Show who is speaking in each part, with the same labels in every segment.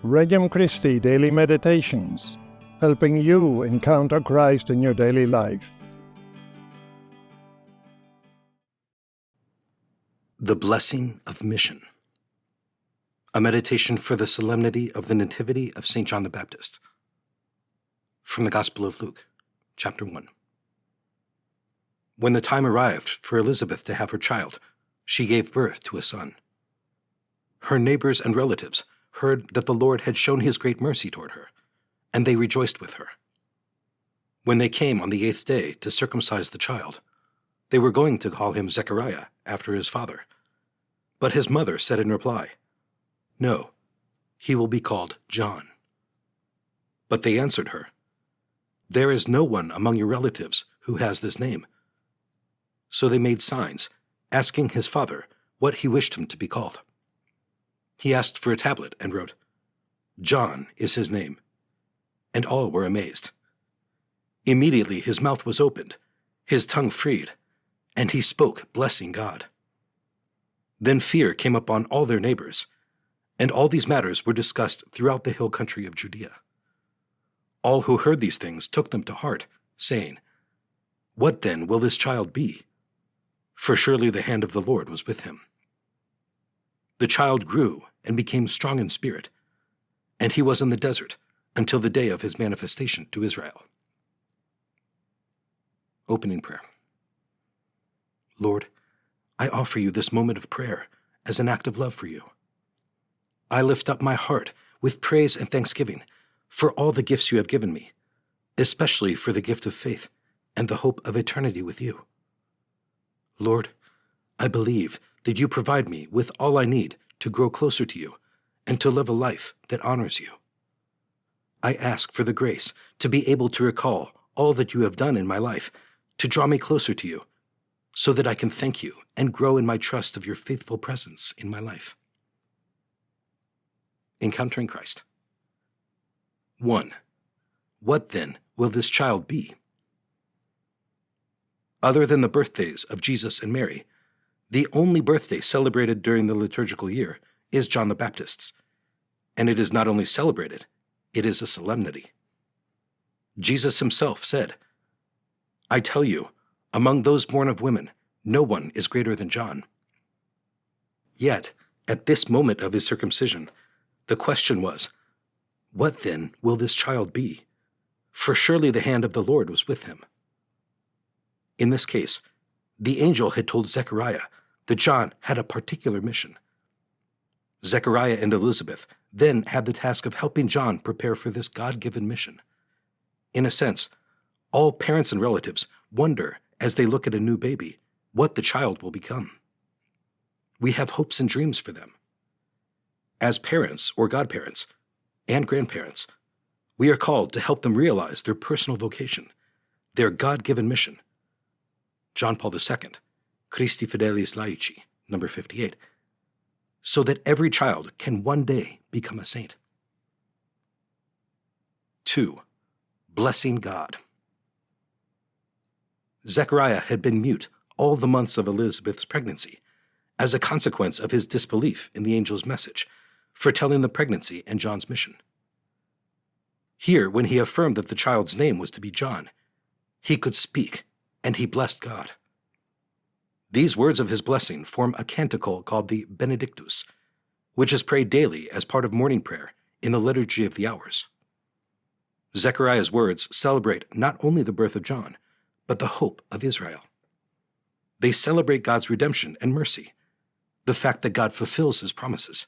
Speaker 1: Regnum Christi Daily Meditations, helping you encounter Christ in your daily life.
Speaker 2: The Blessing of Mission. A meditation for the solemnity of the Nativity of St. John the Baptist. From the Gospel of Luke, chapter 1. When the time arrived for Elizabeth to have her child, she gave birth to a son. Her neighbors and relatives heard that the Lord had shown his great mercy toward her, and they rejoiced with her. When they came on the 8th day to circumcise the child, they were going to call him Zechariah after his father. But his mother said in reply, "No, he will be called John." But they answered her, "There is no one among your relatives who has this name." So they made signs, asking his father what he wished him to be called. He asked for a tablet and wrote, "John is his name." And all were amazed. Immediately his mouth was opened, his tongue freed, and he spoke, blessing God. Then fear came upon all their neighbors, and all these matters were discussed throughout the hill country of Judea. All who heard these things took them to heart, saying, "What then will this child be? For surely the hand of the Lord was with him." The child grew and became strong in spirit, and he was in the desert until the day of his manifestation to Israel. Opening prayer. Lord, I offer you this moment of prayer as an act of love for you. I lift up my heart with praise and thanksgiving for all the gifts you have given me, especially for the gift of faith and the hope of eternity with you. Lord, I believe that you provide me with all I need to grow closer to you and to live a life that honors you. I ask for the grace to be able to recall all that you have done in my life to draw me closer to you, so that I can thank you and grow in my trust of your faithful presence in my life. Encountering Christ. 1. What then will this child be? Other than the birthdays of Jesus and Mary, the only birthday celebrated during the liturgical year is John the Baptist's, and it is not only celebrated, it is a solemnity. Jesus himself said, "I tell you, among those born of women, no one is greater than John." Yet, at this moment of his circumcision, the question was, what then will this child be? For surely the hand of the Lord was with him. In this case, the angel had told Zechariah that John had a particular mission. Zechariah and Elizabeth then had the task of helping John prepare for this God-given mission. In a sense, all parents and relatives wonder as they look at a new baby what the child will become. We have hopes and dreams for them. As parents or godparents and grandparents, we are called to help them realize their personal vocation, their God-given mission. John Paul II, Christi Fidelis Laici, number 58, so that every child can one day become a saint. 2. Blessing God. Zechariah had been mute all the months of Elizabeth's pregnancy as a consequence of his disbelief in the angel's message, foretelling the pregnancy and John's mission. Here, when he affirmed that the child's name was to be John, he could speak, and he blessed God. These words of his blessing form a canticle called the Benedictus, which is prayed daily as part of morning prayer in the Liturgy of the Hours. Zechariah's words celebrate not only the birth of John, but the hope of Israel. They celebrate God's redemption and mercy, the fact that God fulfills his promises.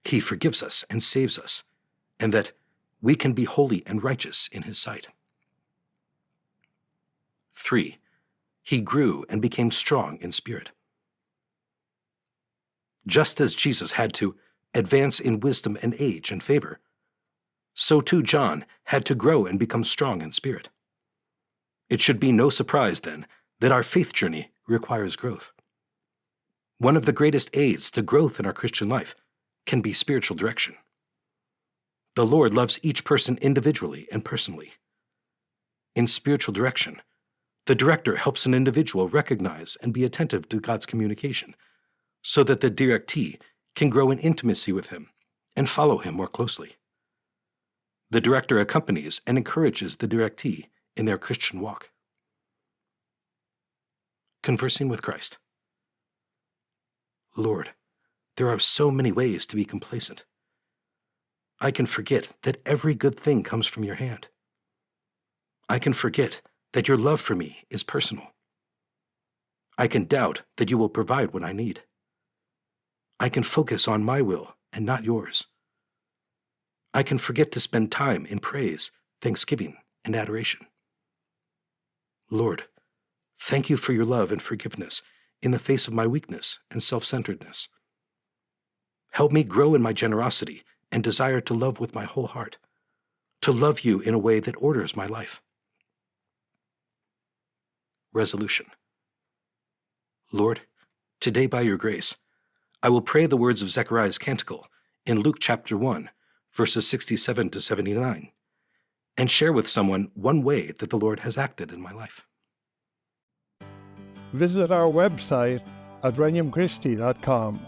Speaker 2: He forgives us and saves us, and that we can be holy and righteous in his sight. 3. He grew and became strong in spirit. Just as Jesus had to advance in wisdom and age and favor, so too John had to grow and become strong in spirit. It should be no surprise, then, that our faith journey requires growth. One of the greatest aids to growth in our Christian life can be spiritual direction. The Lord loves each person individually and personally. In spiritual direction, the director helps an individual recognize and be attentive to God's communication, so that the directee can grow in intimacy with him and follow him more closely. The director accompanies and encourages the directee in their Christian walk. Conversing with Christ. Lord, there are so many ways to be complacent. I can forget that every good thing comes from your hand. I can forget that your love for me is personal. I can doubt that you will provide what I need. I can focus on my will and not yours. I can forget to spend time in praise, thanksgiving, and adoration. Lord, thank you for your love and forgiveness in the face of my weakness and self-centeredness. Help me grow in my generosity and desire to love with my whole heart, to love you in a way that orders my life. Resolution. Lord, today by your grace, I will pray the words of Zechariah's canticle in Luke chapter 1, verses 67 to 79, and share with someone one way that the Lord has acted in my life.
Speaker 1: Visit our website at regnumchristi.com